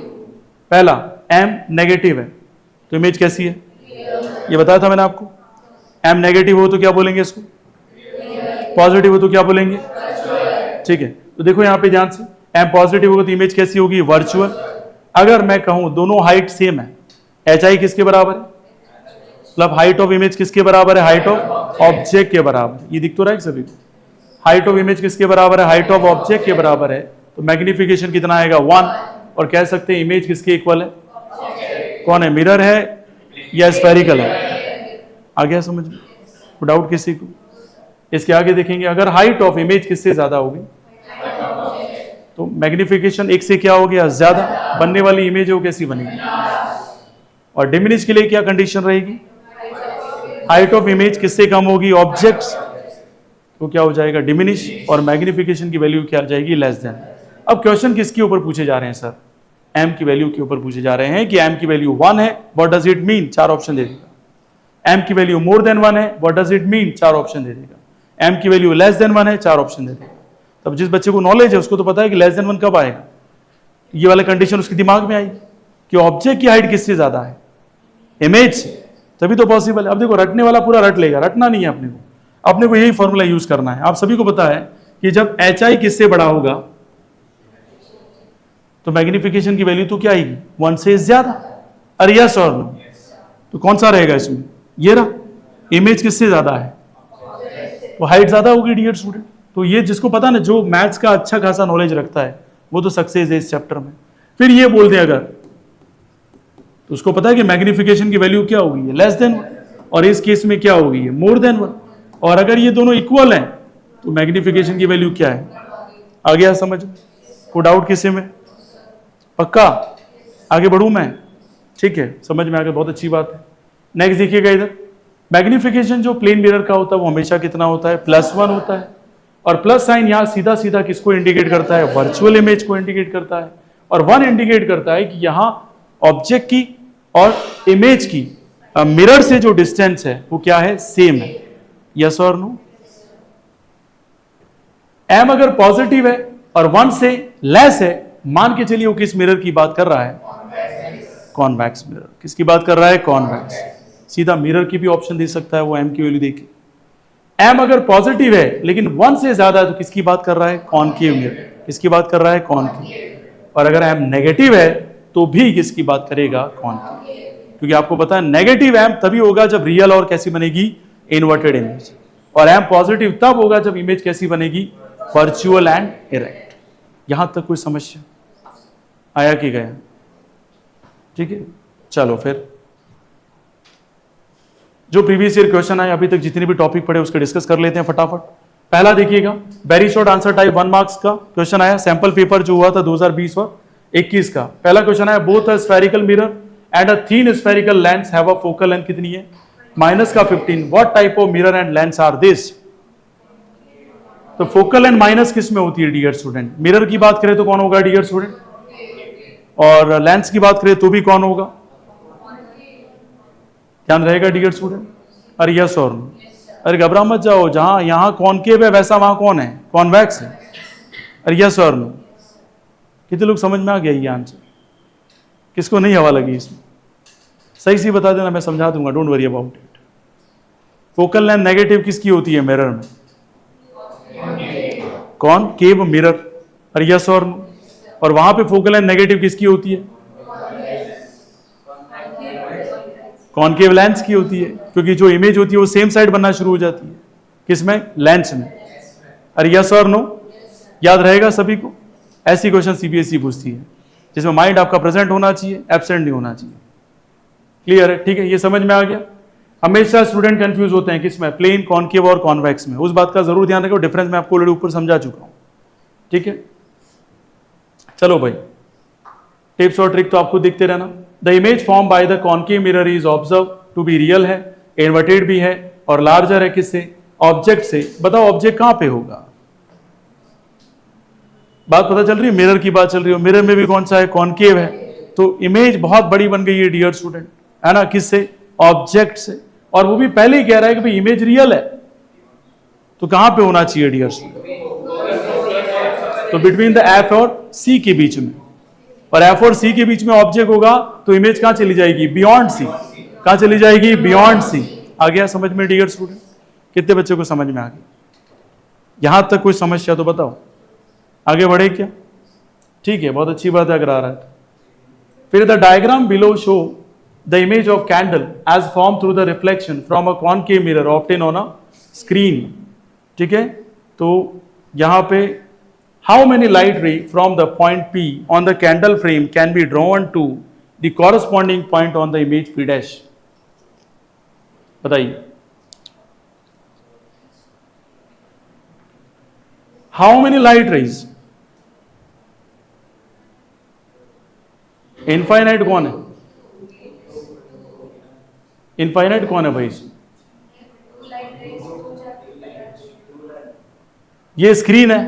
पहला m नेगेटिव है तो इमेज कैसी है, ये बताया था मैंने आपको। m नेगेटिव हो तो क्या बोलेंगे इसको, पॉजिटिव हो तो क्या बोलेंगे। ठीक है, तो देखो यहां पे ध्यान से, m पॉजिटिव होगा तो इमेज कैसी होगी, वर्चुअल। अगर मैं कहूं दोनों हाइट सेम है, hi किसके बराबर है, मतलब हाइट ऑफ इमेज किसके बराबर है, हाइट ऑफ ऑब्जेक्ट के बराबर। ये दिख तो रहा है सभी को, हाइट ऑफ इमेज किसके बराबर है, हाइट ऑफ ऑब्जेक्ट के बराबर है। तो मैग्निफिकेशन कितना आएगा 1, और कह सकते हैं इमेज किसके इक्वल है, कौन है, मिरर है या स्फेरिकल है। आ गया समझ में, डाउट किसी को। इसके आगे देखेंगे, अगर हाइट ऑफ इमेज किससे ज्यादा होगी तो मैग्निफिकेशन 1 से क्या हो गया, ज्यादा, बनने वाली इमेज है वो कैसी बनेगी। और डिमिनिश के लिए क्या कंडीशन रहेगी, हाइट ऑफ इमेज किससे कम होगी, ऑब्जेक्ट्स, तो क्या हो जाएगा डिमिनिश, और मैग्निफिकेशन की वैल्यू क्या आ जाएगी, लेस देन। अब क्वेश्चन किसके ऊपर पूछे जा रहे हैं सर, m की वैल्यू के ऊपर पूछे जा रहे हैं कि m की वैल्यू 1 है, what does it mean, 4 option दे देगा। m की वैल्यू मोर देन 1 है, what does it mean, 4 option दे देगा। m की वैल्यू लेस देन 1 है, 4 ऑप्शन दे देगा। तब जिस बच्चे को नॉलेज है उसको तो पता है कि लेस देन 1 कब आएगा, ये वाला कंडीशन उसके दिमाग में आई कि ऑब्जेक्ट की हाइट किससे ज्यादा है, इमेज से, तभी तो पॉसिबल है। अब देखो रटने वाला पूरा रट लेगा, रटना नहीं है अपने को यही फॉर्मूला यूज करना है। आप सभी को पता है कि जब HI किससे बड़ा होगा तो मैग्निफिकेशन की वैल्यू तो क्या आएगी, 1 से ज्यादा। अरे यस और नो, तो कौन सा रहेगा इसमें, ये रहा, इमेज किससे ज्यादा है तो हाइट ज्यादा होगी डियर स्टूडेंट। तो ये जिसको पता ना, जो मैथ्स का अच्छा खासा नॉलेज रखता है वो तो सक्सेस है इस चैप्टर में। फिर ये बोल दे अगर, तो उसको पता है कि मैग्निफिकेशन की वैल्यू क्या होगी, लेस देन 1, और इस केस में क्या होगी, मोर देन 1। और अगर ये दोनों इक्वल हैं तो मैग्निफिकेशन की वैल्यू क्या है। आ गया समझ, को डाउट किसी में, पक्का। आगे बढ़ूं मैं, ठीक है, समझ में आ गया, बहुत अच्छी बात है। नेक्स्ट देखिएगा इधर, मैग्निफिकेशन जो प्लेन मिरर का होता है वो हमेशा कितना होता है, +1 होता है। और प्लस साइन यहां सीधा सीधा किसको इंडिकेट करता है, वर्चुअल इमेज को इंडिकेट करता है। और 1 इंडिकेट करता है कि यहां ऑब्जेक्ट की और इमेज की मिरर से जो डिस्टेंस है वो क्या है, सेम है। यस और नो। m अगर पॉजिटिव है और 1 से लेस है, मान के चलिए वो किस मिरर की बात कर रहा है, कॉन्वेक्स मिरर। किसकी बात कर रहा है, कॉन्वेक्स। सीधा मिरर की भी ऑप्शन दे सकता है वो m की वैल्यू देके। m अगर पॉजिटिव है लेकिन 1 से ज्यादा है तो किसकी बात कर रहा है, कॉनकेव मिरर। किसकी बात कर रहा है, कॉनकेव। और अगर m नेगेटिव है तो भी किसकी बात करेगा, कॉनकेव। क्योंकि आपको पता है नेगेटिव m तभी होगा जब रियल और कैसी बनेगी, इन्वर्टेड इमेज। और m पॉजिटिव तब होगा जब इमेज कैसी बनेगी, वर्चुअल एंड इरेक्ट। यहां तक कोई समस्या आया कि गया, ठीक है। चलो फिर जो प्रीवियस ईयर क्वेश्चन आए अभी तक जितने भी टॉपिक पढ़े उसके डिस्कस कर लेते हैं फटाफट। पहला देखिएगा, very short answer type 1 marks का क्वेश्चन आया, सैंपल पेपर जो हुआ था 2020 और 21 का। पहला क्वेश्चन आया, both a spherical mirror and a thin spherical lens have a focal length कितनी है, -15। What type of mirror and lens are this. तो फोकल लेंथ माइनस किस में होती है डियर स्टूडेंट, मिरर की बात करें तो कौन होगा डियर स्टूडेंट, और लेंस की बात करें तो भी कौन होगा, ध्यान रहेगा डियर स्टूडेंट। अरे यस और नो, अरे घबरा मत जाओ, जहां यहां कॉनकेव है वैसा वहां कौन है, कॉन्वेक्स है। अरे यस और नो, कितने लोग समझ में आ गया ये आंसर, किसको नहीं हवा लगी इसमें, सही से बता देना, मैं समझा दूंगा, don't worry about it. Focal length negative किसकी होती है मिरर में, कॉनकेव मिरर। अरे यस और नो, और वहां पे फोकल लेंथ नेगेटिव किसकी होती है, कॉनकेव लेंस की होती है, क्योंकि जो इमेज होती है वो सेम साइड बनना शुरू हो जाती है, किसमें, लेंस में। अरे यस और नो, याद रहेगा सभी को। ऐसी क्वेश्चन सीबीएसई पूछती है जिसमें माइंड आपका प्रेजेंट होना चाहिए, एब्सेंट नहीं होना चाहिए। क्लियर है, ठीक है, ये समझ में आ गया। हमेशा स्टूडेंट कंफ्यूज होते हैं किसमें, प्लेन, कॉनकेव और कॉन्वेक्स में। उस बात का जरूर ध्यान रखो, डिफरेंस मैं आपको ऑलरेडी ऊपर समझा चुका हूं, ठीक है। चलो भाई, टिप्स और ट्रिक तो आपको देखते रहना। The image form by the concave mirror is observe to be real है, इन्वर्टेड भी है और लार्जर है किससे, ऑब्जेक्ट से। बताओ ऑब्जेक्ट कहां पे होगा, बात पता चल रही है, मिरर की बात चल रही है, मिरर में भी कौन सा है, कॉनकेव है। तो इमेज बहुत बड़ी बन गई है डियर स्टूडेंट, है ना, किससे, ऑब्जेक्ट से। और वो भी पहले ही कह रहा है कि भाई इमेज रियल है, तो कहां पे होना चाहिए डियर स्टूडेंट, तो बिटवीन द एफ और सी के बीच में। और एफ और सी के बीच में ऑब्जेक्ट होगा तो इमेज कहां चली जाएगी, बियॉन्ड सी। कहां चली जाएगी, बियॉन्ड सी। आ गया समझ में डियर स्टूडेंट, कितने बच्चों को समझ में आ गया, यहां तक कोई समस्या तो बताओ, आगे बढ़े क्या, ठीक है, बहुत अच्छी बात है अगर आ रहा है। फिर the diagram below show the image of candle as form through the reflection from a concave mirror obtain on a screen, ठीक है। तो यहां पे How many light ray from the point P on the candle frame can be drawn to the corresponding point on the image P dash? बताइए. How many light rays? Infinite कौन है? Infinite कौन है भाई? ये स्क्रीन है,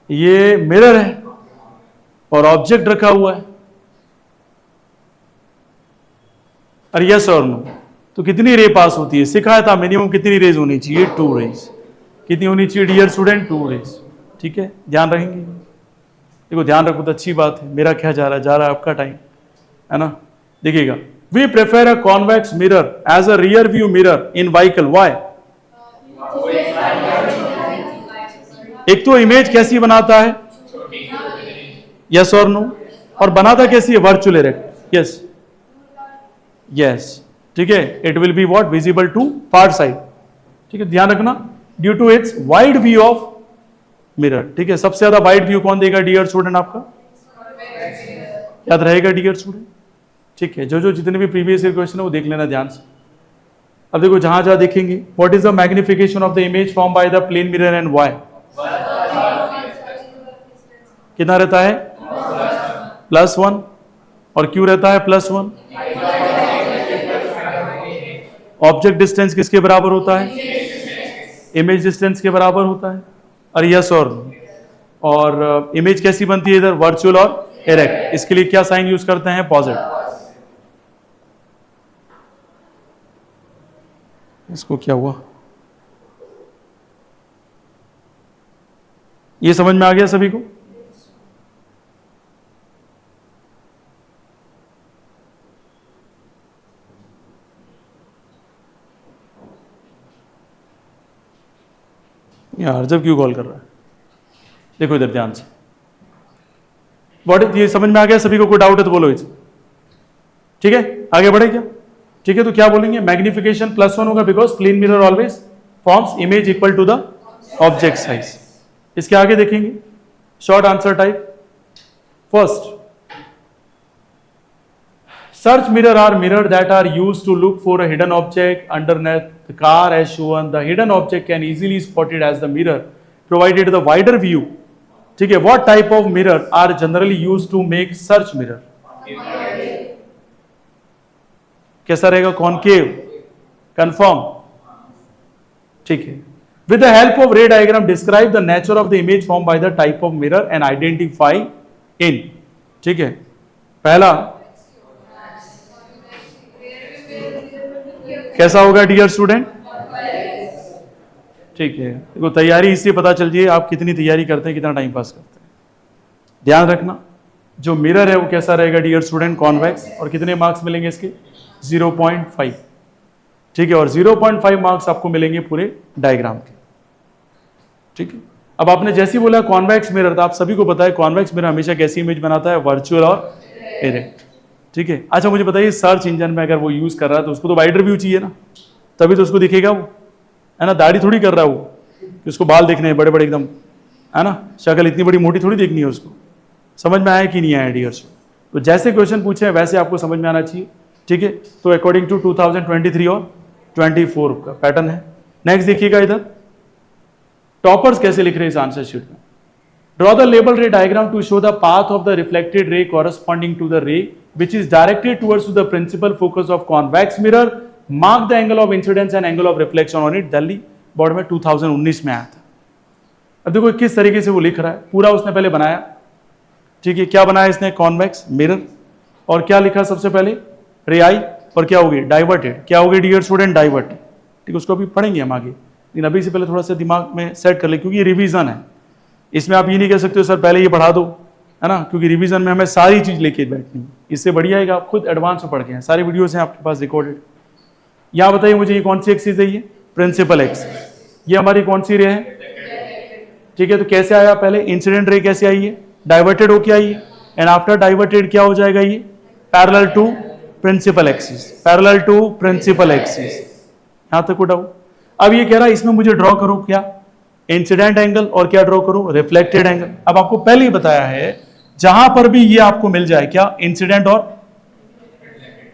ये mirror है और ऑब्जेक्ट रखा हुआ है. अरे यस और नो. तो कितनी रे पास होती है? सिखाया था मिनिमम कितनी रेज होनी चाहिए? 2 रेज. कितनी होनी चाहिए डियर स्टूडेंट? 2 रेज. ठीक है, ध्यान रखेंगे. देखो ध्यान रखो तो अच्छी बात है. मेरा क्या जा रहा है आपका टाइम, है ना. देखिएगा, we prefer a convex mirror as a rear view mirror in vehicle. Why? एक तो इमेज कैसी बनाता है? यस और नो. और बनाता कैसी है? Virtual erect. Yes yes. ठीक है, it will be what? Visible to far side. ठीक है, ध्यान रखना, due to its wide view of mirror. ठीक है, सबसे ज्यादा वाइड व्यू कौन देगा डियर स्टूडेंट? आपका याद रहेगा डियर स्टूडेंट. ठीक है, जो जितने भी प्रीवियस ईयर क्वेश्चन है वो देख लेना ध्यान से. अब देखो जहां जहां देखेंगे, what is the magnification of the image form by the plane mirror and why? कितना रहता है? +1. और क्यों रहता है +1? ऑब्जेक्ट डिस्टेंस किसके बराबर होता है? इमेज डिस्टेंस के बराबर होता है. और यस और इमेज कैसी बनती है इधर? वर्चुअल और इरेक्ट. इसके लिए क्या साइन यूज करते हैं? पॉजिटिव. इसको क्या हुआ? ये समझ में आ गया सभी को? यार जब क्यों कॉल कर रहा है? देखो इधर ध्यान से. ये समझ में आ गया सभी को? कोई डाउट है तो बोलो इसे. ठीक है, आगे बढ़े क्या? ठीक है, तो क्या बोलेंगे? मैग्निफिकेशन +1 होगा because plane mirror always forms image equal to the object size. इसके आगे देखेंगे short answer type. First, Search mirror are mirror that are used to look for a hidden object underneath the car as shown. The hidden object can easily spotted as the mirror provided the wider view. ठीक है, what type of mirror are generally used to make search mirror? कैसा रहेगा? Concave. Confirm. ठीक है. With the help of ray diagram, describe the nature of the image formed by the type of mirror and identify in. ठीक है, पहला कैसा होगा dear student? ठीक है, देखो तैयारी इससे पता चल जाए आप कितनी तैयारी करते हैं, कितना टाइम पास करते हैं. ध्यान रखना, जो मिरर है वो कैसा रहेगा डियर स्टूडेंट? कॉन्वेक्स. और कितने मार्क्स मिलेंगे इसके? 0.5. ठीक है, और 0.5 मार्क्स आपको मिलेंगे पूरे डायग्राम के. ठीक है, अब आपने जैसे ही बोला कॉन्वेक्स मिरर, तो आप सभी को पता है कॉन्वेक्स मिरर हमेशा कैसी इमेज बनाता है? वर्चुअल और इरेक्ट. ठीक है, अच्छा मुझे बताइए सर्च इंजन में अगर वो यूज कर रहा है तो उसको तो वाइडर व्यू चाहिए ना, तभी तो उसको दिखेगा वो, है ना. दाढ़ी थोड़ी कर रहा है वो कि उसको बाल देखने हैं बड़े बड़े एकदम, है ना. शक्ल इतनी बड़ी मोटी थोड़ी देखनी है उसको. समझ में आया कि नहीं आया डियर्स? तो जैसे क्वेश्चन पूछे हैं वैसे आपको समझ में आना चाहिए. ठीक है, तो अकॉर्डिंग टू 2023 और 24 का पैटर्न है. नेक्स्ट देखिएगा इधर, टॉपर्स कैसे लिख रहे हैं इस आंसर शीट में. Draw the label ray diagram to show the path of the reflected ray corresponding to the ray which is directed towards the principal focus of convex mirror. Mark the angle of incidence and angle of reflection on it. Delhi board में 2019 में आया था. अब देखो किस तरीके से वो लिख रहा है. पूरा उसने पहले बनाया. ठीक है, क्या बनाया इसने? Convex mirror. और क्या लिखा सबसे पहले? रे आई. और क्या होगी? डाइवर्टेड. क्या होगी डियर स्टूडेंट? डाइवर्टेड. ठीक है, उसको अभी पढ़ेंगे हम आगे, लेकिन अभी से पहले थोड़ा सा दिमाग में सेट कर ले, क्योंकि ये रिवीजन है. इसमें आप ये नहीं कह सकते हो सर पहले ये पढ़ा दो, है ना, क्योंकि रिवीजन में हमें सारी चीज लेके बैठनी है. इससे बढ़िया है कि आप खुद एडवांस में पढ़ के हैं. सारी वीडियोस हैं आपके पास रिकॉर्डेड. यहाँ बताइए मुझे ये कौन सी एक्सिस है? ये प्रिंसिपल एक्सिस. ये हमारी कौन सी रे है? ठीक है, तो कैसे आया? पहले इंसिडेंट रे कैसे आई है? डाइवर्टेड होके आई है. एंड आफ्टर डाइवर्टेड क्या हो जाएगा? ये parallel to principal axis. Parallel to principal axis. यहां तक डाउट? अब ये कह रहा है इसमें मुझे ड्रॉ करो क्या? इंसिडेंट एंगल और क्या ड्रॉ करूं, रिफ्लेक्टेड एंगल। अब आपको पहले ही बताया है जहां पर भी ये आपको मिल जाए क्या, इंसिडेंट और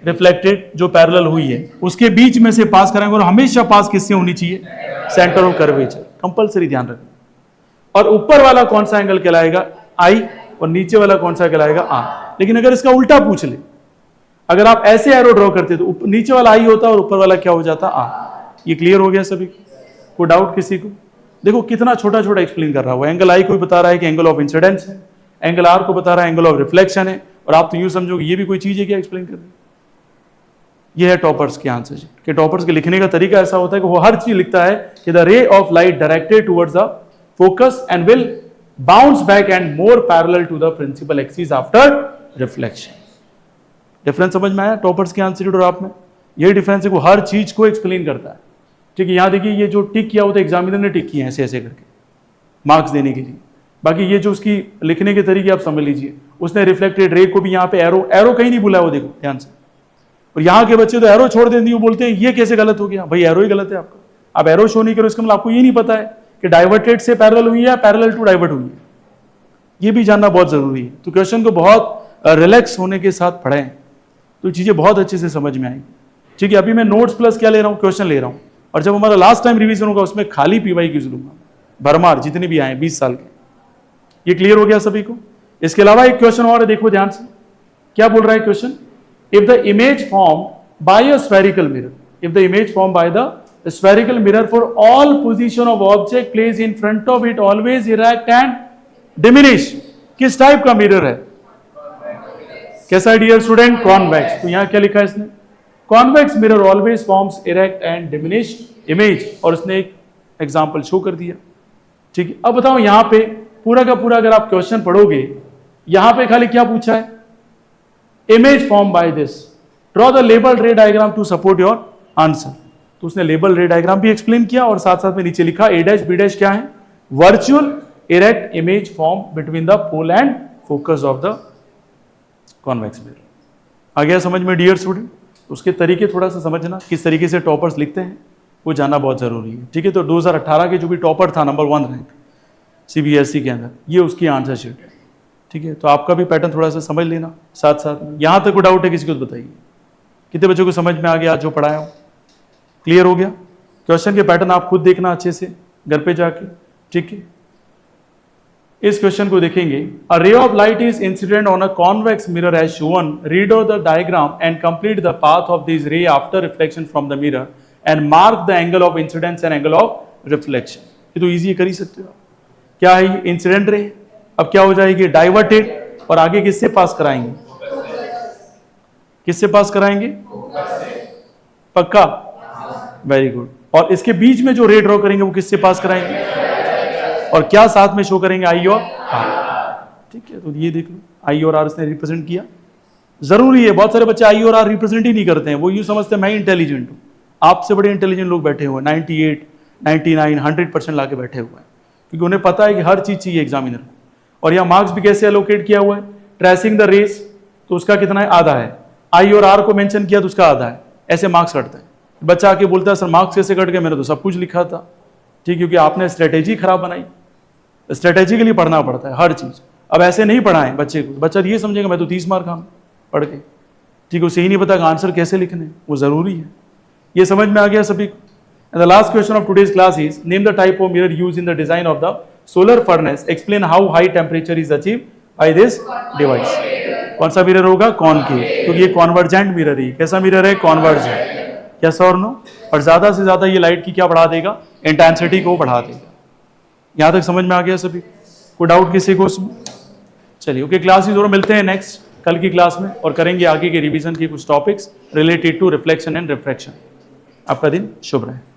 रिफ्लेक्टेड जो पैरेलल हुई है उसके बीच में से पास कराएंगे, और हमेशा पास किससे होनी चाहिए, सेंटर ऑफ कर्वेचर, कंपलसरी ध्यान रखना। और ऊपर वाला कौन सा एंगल कहलाएगा, आई, और नीचे वाला कौन सा कहलाएगा, आर। लेकिन अगर इसका उल्टा पूछ ले, अगर आप ऐसे एरो ड्रॉ करते तो नीचे वाला आई होता और ऊपर वाला क्या हो जाता, आर। ये क्लियर हो गया सभी को, डाउट किसी को? देखो कितना छोटा छोटा एक्सप्लेन कर रहा है। एंगल आई को भी बता रहा है कि एंगल ऑफ इंसिडेंस है, एंगल आर को बता रहा है एंगल ऑफ रिफ्लेक्शन है, और आप तो यूं समझोगे ये भी कोई चीज है क्या एक्सप्लेन कर रहे हैं। ये है टॉपर्स के आंसर कि टॉपर्स के लिखने का तरीका ऐसा होता है कि वो हर चीज लिखता है कि the ray of light directed towards the focus and will bounce back and more parallel to the principal axis after reflection. Difference समझ में आया टॉपर्स के आंसर और आप में? यही डिफरेंस है, वो हर चीज को एक्सप्लेन करता है। ठीक है, यहां देखिए ये जो टिक किया होता है एग्जामिनर ने टिक किया है ऐसे ऐसे करके मार्क्स देने के लिए। बाकी ये जो उसकी लिखने के तरीके आप समझ लीजिए, उसने रिफ्लेक्टेड रे को भी यहाँ पे एरो, एरो कहीं नहीं बोला है वो, देखो ध्यान से। और यहाँ के बच्चे तो एरो छोड़ देते हैं, वो बोलते हैं ये कैसे गलत हो गया, भाई एरो ही गलत है आपका। आप एरो शो नहीं करो, इसका मतलब आपको ये नहीं पता है कि डाइवर्टेड से पैरेलल हुई है, पैरेलल टू डाइवर्ट हुई है। ये भी जानना बहुत जरूरी है। तो क्वेश्चन को बहुत रिलैक्स होने के साथ पढ़ें तो चीजें बहुत अच्छे से समझ में आएंगी। ठीक है, अभी मैं नोट्स प्लस क्या ले रहा हूँ, क्वेश्चन ले रहा हूँ, और जब हमारा लास्ट टाइम रिवीजन होगा उसमें खाली पीवाई क्यूज लूंगा, भरमार जितने भी आए 20 साल के। ये क्लियर हो गया सभी को? इसके अलावा एक क्वेश्चन और है, देखो ध्यान से क्या बोल रहा है question. If the image form bye a spherical mirror, if the image form by the spherical mirror for all position of object placed in front of it always erect and diminish, किस type का mirror है, कैसा dear student, convex. तो यहां क्या लिखा है इसने, convex mirror always forms erect and diminished image, और इसने एक एग्जांपल शो कर दिया। ठीक है, अब बताओ यहां पे पूरा का पूरा अगर आप क्वेश्चन पढ़ोगे, यहां पे खाली क्या पूछा है, image form by this, draw the label ray diagram to support your answer. तो उसने लेबल रे डायग्राम भी एक्सप्लेन किया और साथ साथ में नीचे लिखा ए डैश बी डैश क्या है, virtual erect image form between the pole and focus of the convex mirror. आ गया समझ में डियर स्टूडेंट? उसके तरीके थोड़ा सा समझना, किस तरीके से टॉपर्स लिखते हैं वो जानना बहुत जरूरी है। ठीक है, तो 2018 के जो भी टॉपर था नंबर 1 रैंक सीबीएसई के अंदर, ये उसकी आंसर शीट है। ठीक है, तो आपका भी पैटर्न थोड़ा सा समझ लेना साथ साथ में। यहां तक कोई डाउट है किसी को तो बताइए, कितने बच्चों को समझ में आ गया आज जो पढ़ाया हो, क्लियर हो गया? क्वेश्चन के पैटर्न आप खुद देखना अच्छे से घर पे जाके। ठीक है, इस क्वेश्चन को देखेंगे। A ray of light is incident on a convex mirror as shown, read out the diagram and complete the path of this ray after reflection from the mirror and mark the angle of incidence and angle of reflection. ये तो easy कर ही सकते हो। क्या है, incident ray, अब क्या हो जाएगी, डाइवर्टेड, और आगे किससे पास कराएंगे, किससे पास कराएंगे, पक्का, वेरी गुड। और इसके बीच में जो रे ड्रॉ करेंगे वो किससे पास कराएंगे, और क्या साथ में शो करेंगे, आई और आर। ठीक है, तो ये देख लो आई और आर इसने रिप्रेजेंट किया। जरूरी है, बहुत सारे बच्चे आई और आर रिप्रेजेंट ही नहीं करते हैं, वो यूं समझते हैं मैं इंटेलिजेंट हूं। आपसे बड़े इंटेलिजेंट लोग बैठे हुए हैं, 98, 99, 100% लाके बैठे हुए हैं, क्योंकि उन्हें पता है कि हर चीज चाहिए एग्जामिनर को। और यहाँ मार्क्स भी कैसे एलोकेट किया हुआ है, ट्रेसिंग द रेस, तो उसका कितना है, आधा है। आई और आर को मेंशन किया तो उसका आधा है। ऐसे मार्क्स कटते हैं। बच्चा आके बोलता है सर मार्क्स कैसे कट गए, मैंने तो सब कुछ लिखा था। ठीक, क्योंकि आपने स्ट्रेटेजी खराब बनाई। स्ट्रेटेजी के लिए पढ़ना पड़ता है हर चीज। अब ऐसे नहीं पढ़ाएं बच्चे को, बच्चा ये समझेगा मैं तो 30 मार्क हम पढ़ के। ठीक, उसे ही नहीं पता कि आंसर कैसे लिखने, वो जरूरी है। ये समझ में आ गया सभी? And the last question of today's class is, name the type of mirror used in the design of the solar furnace. Explain how high temperature is achieved by this device. कौन सा मिरर होगा, concave, क्योंकि ये convergent mirror है। कैसा mirror है, convergent. Yes और no? और ज्यादा से ज्यादा ये लाइट की क्या बढ़ा देगा, इंटेंसिटी को बढ़ा देगा। यहां तक समझ में आ गया सभी? कोई डाउट किसी को उसमें? चलिए, ओके, क्लासेस और मिलते हैं नेक्स्ट कल की क्लास में, और करेंगे आगे के रिवीजन के कुछ topics related to reflection and refraction. आपका दिन शुभ रहे।